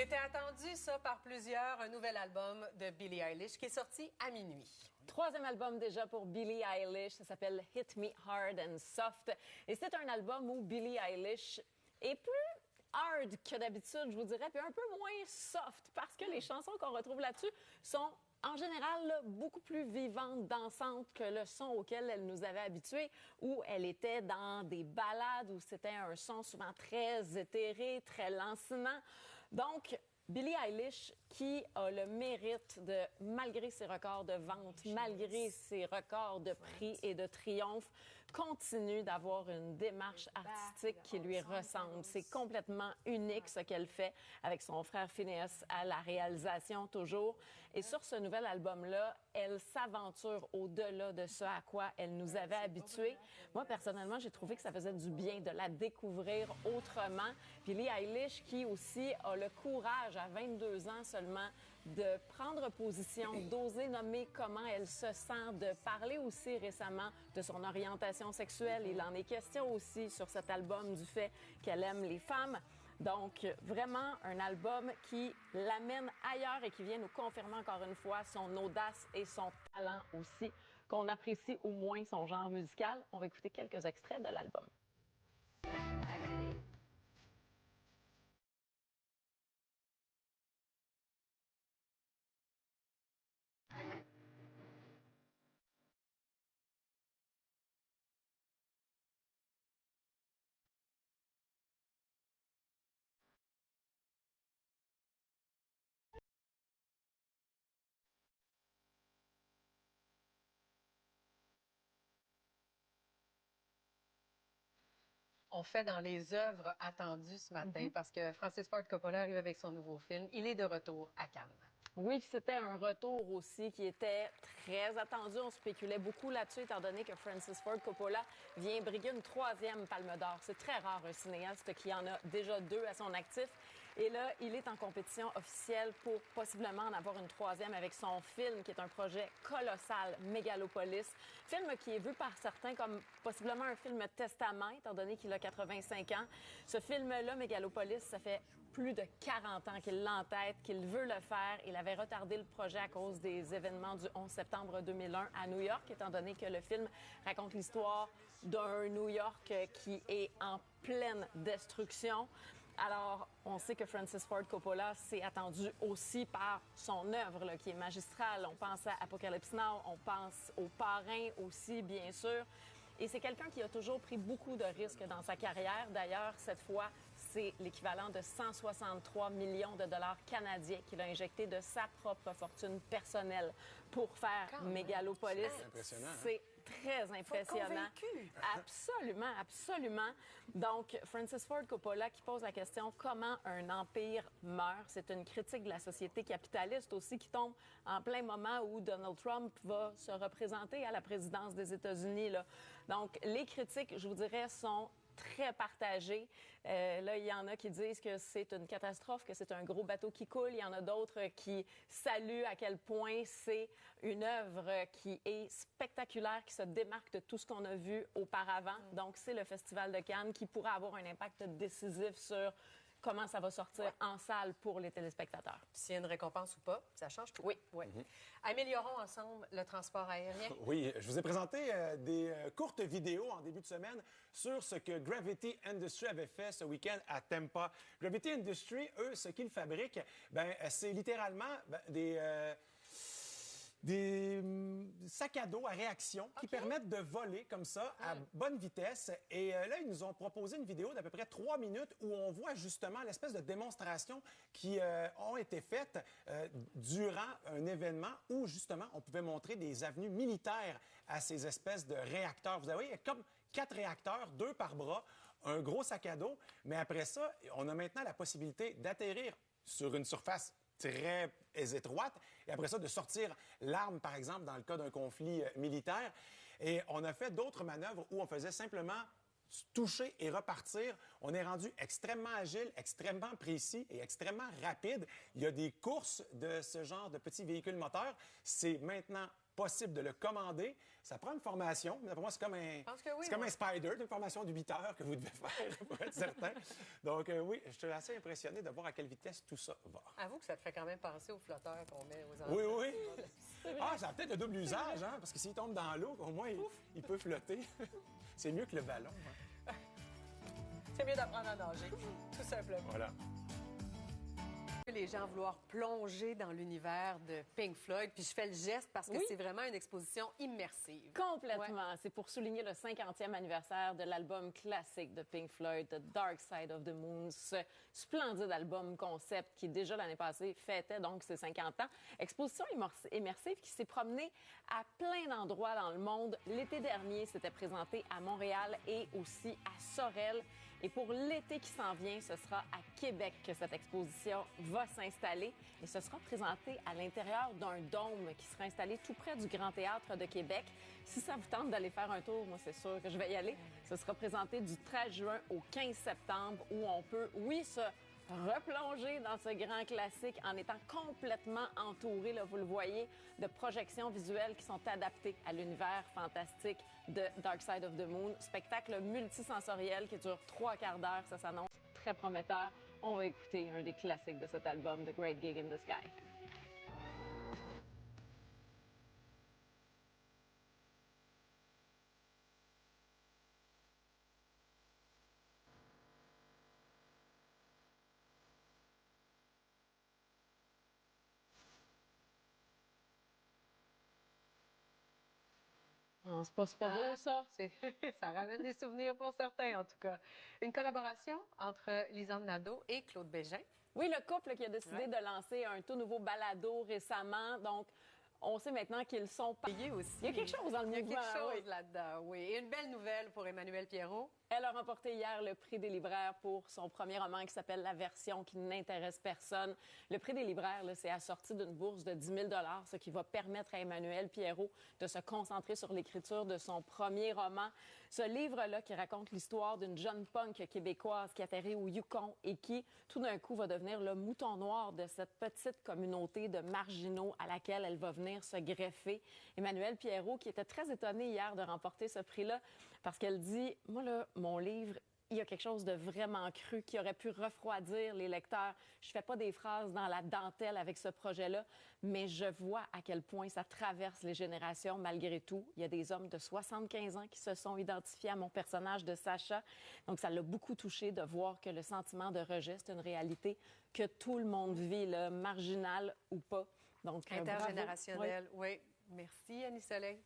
C'était attendu, ça, par plusieurs, un nouvel album de Billie Eilish qui est sorti à minuit. Troisième album déjà pour Billie Eilish, ça s'appelle Hit Me Hard and Soft. Et c'est un album où Billie Eilish est plus hard que d'habitude, je vous dirais, puis un peu moins soft, parce que les chansons qu'on retrouve là-dessus sont en général là, beaucoup plus vivantes, dansantes que le son auquel elle nous avait habitués, où elle était dans des ballades, où c'était un son souvent très éthéré, très lancinant. Donc, Billie Eilish, qui a le mérite de, malgré ses records de vente, malgré ses records de prix et de triomphe, continue d'avoir une démarche artistique qui lui ressemble. C'est complètement unique ce qu'elle fait avec son frère Phineas à la réalisation toujours. Et sur ce nouvel album-là, elle s'aventure au-delà de ce à quoi elle nous avait habitués. Moi, personnellement, j'ai trouvé que ça faisait du bien de la découvrir autrement. Billie Eilish, qui aussi a le courage, à 22 ans seulement, de prendre position, d'oser nommer comment elle se sent, de parler aussi récemment de son orientation sexuelle. Il en est question aussi sur cet album du fait qu'elle aime les femmes. Donc, vraiment un album qui l'amène ailleurs et qui vient nous confirmer encore une fois son audace et son talent aussi, qu'on apprécie au moins son genre musical. On va écouter quelques extraits de l'album. On fait dans les œuvres attendues ce matin parce que Francis Ford Coppola arrive avec son nouveau film. Il est de retour à Cannes. Oui, c'était un retour aussi qui était très attendu. On spéculait beaucoup là-dessus, étant donné que Francis Ford Coppola vient briguer une troisième Palme d'Or. C'est très rare, un cinéaste qui en a déjà deux à son actif. Et là, il est en compétition officielle pour possiblement en avoir une troisième avec son film, qui est un projet colossal, Megalopolis. Film qui est vu par certains comme possiblement un film testament, étant donné qu'il a 85 ans. Ce film-là, Megalopolis, ça fait plus de 40 ans qu'il l'entête, qu'il veut le faire. Il avait retardé le projet à cause des événements du 11 septembre 2001 à New York, étant donné que le film raconte l'histoire d'un New York qui est en pleine destruction. Alors, on sait que Francis Ford Coppola s'est attendu aussi par son œuvre, là, qui est magistrale. On pense à Apocalypse Now, on pense au Parrain aussi, bien sûr. Et c'est quelqu'un qui a toujours pris beaucoup de risques dans sa carrière. D'ailleurs, cette fois, c'est l'équivalent de 163 millions de dollars canadiens qu'il a injecté de sa propre fortune personnelle pour faire Megalopolis. C'est impressionnant. C'est très impressionnant. Absolument, absolument. Donc, Francis Ford Coppola qui pose la question comment un empire meurt. C'est une critique de la société capitaliste aussi qui tombe en plein moment où Donald Trump va se représenter à la présidence des États-Unis, là. Donc, les critiques, je vous dirais, sont très partagées. Là, il y en a qui disent que c'est une catastrophe, que c'est un gros bateau qui coule. Il y en a d'autres qui saluent à quel point c'est une œuvre qui est spectaculaire, qui se démarque de tout ce qu'on a vu auparavant. Donc, c'est le Festival de Cannes qui pourra avoir un impact décisif sur comment ça va sortir en salle pour les téléspectateurs. S'il y a une récompense ou pas, ça change tout. Oui. Améliorons ensemble le transport aérien. Oui, je vous ai présenté des courtes vidéos en début de semaine sur ce que Gravity Industry avait fait ce week-end à Tampa. Gravity Industry, eux, ce qu'ils fabriquent, c'est littéralement des sacs à dos à réaction qui permettent de voler comme ça à bonne vitesse. Et là, ils nous ont proposé une vidéo d'à peu près 3 minutes où on voit justement l'espèce de démonstrations qui ont été faites durant un événement où justement on pouvait montrer des avenues militaires à ces espèces de réacteurs. Vous voyez, comme 4 réacteurs, 2 par bras, un gros sac à dos. Mais après ça, on a maintenant la possibilité d'atterrir sur une surface très étroite, et après ça, de sortir l'arme, par exemple, dans le cas d'un conflit militaire. Et on a fait d'autres manœuvres où on faisait simplement toucher et repartir. On est rendu extrêmement agile, extrêmement précis et extrêmement rapide. Il y a des courses de ce genre de petits véhicules moteurs. C'est maintenant possible de le commander. Ça prend une formation. Mais pour moi, c'est comme un, c'est comme un Spider, une formation de 8 heures que vous devez faire, pour être certain. Donc, oui, je suis assez impressionné de voir à quelle vitesse tout ça va. Avoue que ça te fait quand même penser aux flotteurs qu'on met aux enfants. Oui, oui. Ah, ça a peut-être le double usage, hein? Parce que s'il tombe dans l'eau, au moins, il peut flotter. C'est mieux que le ballon. Hein? C'est mieux d'apprendre à nager, tout simplement. Voilà. Les gens vouloir plonger dans l'univers de Pink Floyd, puis je fais le geste parce que c'est vraiment une exposition immersive. Complètement. C'est pour souligner le 50e anniversaire de l'album classique de Pink Floyd, The Dark Side of the Moon, ce splendide album concept qui, déjà l'année passée, fêtait donc ses 50 ans. Exposition immersive qui s'est promenée à plein d'endroits dans le monde. L'été dernier, c'était présenté à Montréal et aussi à Sorel. Et pour l'été qui s'en vient, ce sera à Québec que cette exposition va s'installer. Et ce sera présenté à l'intérieur d'un dôme qui sera installé tout près du Grand Théâtre de Québec. Si ça vous tente d'aller faire un tour, moi, c'est sûr que je vais y aller. Ce sera présenté du 13 juin au 15 septembre où on peut, oui, se replonger dans ce grand classique en étant complètement entouré, là, vous le voyez, de projections visuelles qui sont adaptées à l'univers fantastique de Dark Side of the Moon. Spectacle multisensoriel qui dure 3/4 d'heure. Ça s'annonce très prometteur. On va écouter un des classiques de cet album, The Great Gig in the Sky. Oh, c'est pas super beau, ça? Ça ramène des souvenirs pour certains, en tout cas. Une collaboration entre Lisanne Nadeau et Claude Bégin. Oui, le couple qui a décidé de lancer un tout nouveau balado récemment. Donc, on sait maintenant qu'ils sont payés aussi. Il y a quelque chose dans le mouvement. Il y a quelque chose là-dedans, oui. Et une belle nouvelle pour Emmanuelle Pierrot. Elle a remporté hier le prix des libraires pour son premier roman qui s'appelle La version qui n'intéresse personne. Le prix des libraires, c'est assorti d'une bourse de 10 000 $, ce qui va permettre à Emmanuelle Pierrot de se concentrer sur l'écriture de son premier roman. Ce livre-là qui raconte l'histoire d'une jeune punk québécoise qui atterrit au Yukon et qui, tout d'un coup, va devenir le mouton noir de cette petite communauté de marginaux à laquelle elle va venir se greffer. Emmanuelle Pierrot, qui était très étonnée hier de remporter ce prix-là, parce qu'elle dit, moi, là, mon livre, il y a quelque chose de vraiment cru qui aurait pu refroidir les lecteurs. Je fais pas des phrases dans la dentelle avec ce projet-là, mais je vois à quel point ça traverse les générations malgré tout. Il y a des hommes de 75 ans qui se sont identifiés à mon personnage de Sacha. Donc, ça l'a beaucoup touché de voir que le sentiment de rejet, c'est une réalité que tout le monde vit, là, marginal ou pas. Donc, intergénérationnel, oui. Merci, Annie Soleil.